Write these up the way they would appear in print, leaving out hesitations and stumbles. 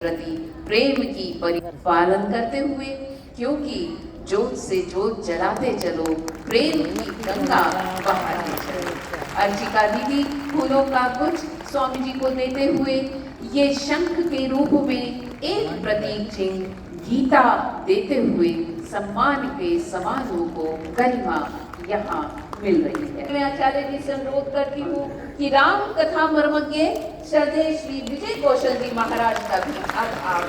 प्रति प्रेम की पालन करते हुए, क्योंकि जोत से जोत जलाते चलो, प्रेम की गंगा बहाते चलो। अर्चिका दीदी फूलों का कुछ स्वामी जी को देते हुए ये शंख के रूप में एक प्रतीक चिन्ह गीता देते हुए सम्मान के समारोह को गरिमा यहाँ मिल रही है। मैं आचार्य जी से अनुरोध करती हूँ कि राम कथा मर्मज्ञ श्रद्धेय श्री विजय कौशल जी महाराज का भी अब आप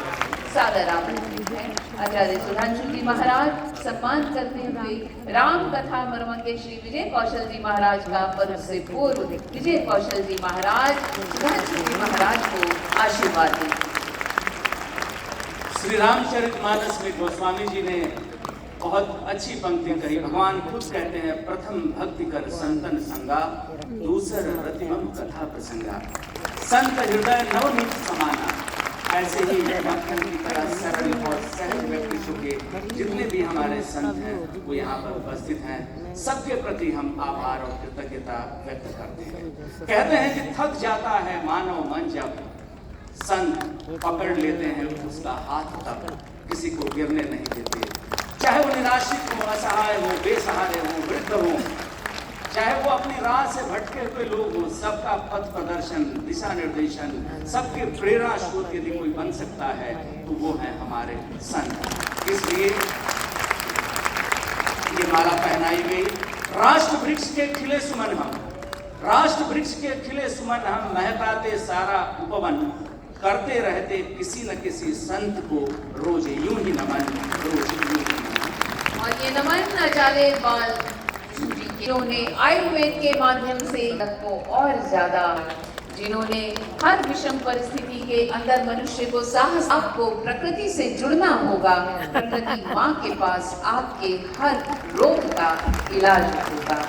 सादर आमंत्रित हैं। आचार्य सुधांशु जी महाराज सम्मान करते हुए राम कथा मर्मज्ञ श्री विजय कौशल जी महाराज का पर्व से पूर्व विजय कौशल जी महाराज सुधांशु जी महाराज को आशीर्वाद दें। श्री रामचरितमानस में गोस्वामी जी ने बहुत अच्छी पंक्ति कही। भगवान खुद कहते हैं, प्रथम भक्ति कर संतन संगा, दूसर रतिमम कथा प्रसंगा। संत हृदय नवनीत समाना। ऐसे ही मक्खन की तरह सरल और सहज व्यक्तित्व के जितने भी हमारे संत हैं वो यहाँ पर उपस्थित हैं, सबके प्रति हम आभार और कृतज्ञता व्यक्त करते हैं। कहते हैं कि थक जाता है मानव मन जब संत पकड़ लेते हैं उसका हाथ, तब किसी को गिरने नहीं देते। चाहे वो निराश्रित हो, असहाय हो, बेसहारे हो, वृद्ध हो, चाहे वो अपनी राह से भटके हुए लोग हो, सबका पथ प्रदर्शन, दिशा निर्देशन, सबके प्रेरणा स्रोत यदि कोई बन सकता है तो वो है हमारे संत। इसलिए ये माला पहनाई गई। राष्ट्र वृक्ष के खिले सुमन हम, राष्ट्र वृक्ष के खिले सुमन हम, महकाते सारा उपवन, करते रहते किसी न किसी संत को रोज यूं ही नमन, रोज यूं ही नमन। और ये नमन आचार्य बाल जिन्होंने आयुर्वेद के माध्यम से को और ज्यादा, जिन्होंने हर विषम परिस्थिति के अंदर मनुष्य को साहस, आपको प्रकृति से जुड़ना होगा, प्रकृति माँ के पास आपके हर रोग का इलाज होगा।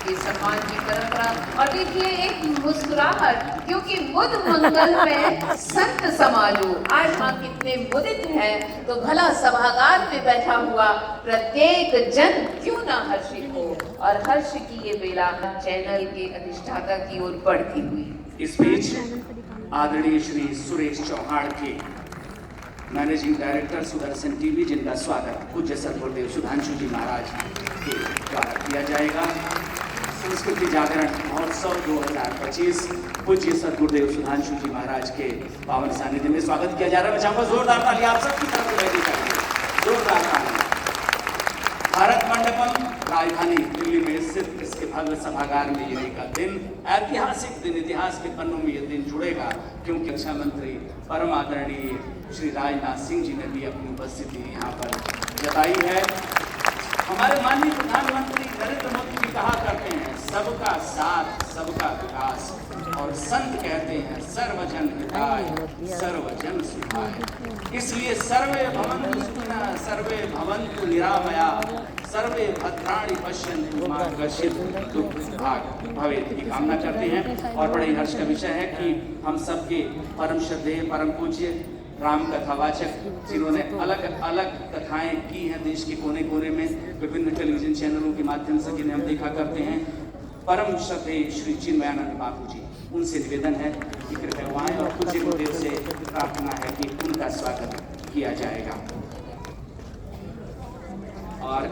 ये सम्मान की परंपरा। और देखिए एक मुस्कुराहट, क्योंकि मुद मंगल में संत समाजो। आज माँ कितने मुदित हैं, तो भला सभागार में बैठा हुआ प्रत्येक जन क्यों ना हर्षित हो। और हर्ष की ये बेला चैनल के अधिष्ठाता की ओर बढ़ती हुई। इस बीच आदरणीय श्री सुरेश चौहान के मैनेजिंग डायरेक्टर सुदर्शन टीवी, जिनका स्वागत पूज्य सद्गुरुदेव सुधांशु जी महाराज के द्वारा किया जाएगा। संस्कृति जागरण महोत्सव 2025 पूज्य सद्गुरुदेव सुधांशु जी महाराज के पावन सानिध्य में स्वागत किया जा रहा है। मैं चाहूंगा जोरदार ताली आप सबकी तरफ से बहनी चाहिए, जोरदार ताली। भारत मंडपम राजधानी दिल्ली में स्थित इसके भव्य सभागार में ये का दिन, ऐतिहासिक दिन, इतिहास के पन्नों में ये दिन जुड़ेगा, क्योंकि रक्षा मंत्री परम आदरणीय श्री राजनाथ सिंह जी ने भी अपनी उपस्थिति यहाँ पर जताई है। हमारे माननीय प्रधानमंत्री नरेंद्र मोदी जी कहा करते हैं, सबका साथ सबका विकास, और संत कहते हैं सर्वजन हिताय सर्वजन सुखाय। इसलिए सर्वे भवन्तु सुखिनः, सर्वे भवन्तु निरामया, सर्वे भद्राणि पश्यन्तु मा कश्चित् दुःखभाग् भवेत् की कामना करते हैं। और बड़े हर्ष का विषय है कि हम सबके परम श्रद्धेय परम पूज्य राम कथावाचक, जिन्होंने अलग अलग कथाएं की हैं देश के कोने कोने में, विभिन्न टेलीविजन चैनलों के माध्यम से जिन्हें हम देखा करते हैं, परम श्रद्धेय श्री चिन्मयानंद बापू जी, उनसे निवेदन है कि कृपया वहाँ और पूज्य गुरुदेव से प्रार्थना है कि उनका स्वागत किया जाएगा। और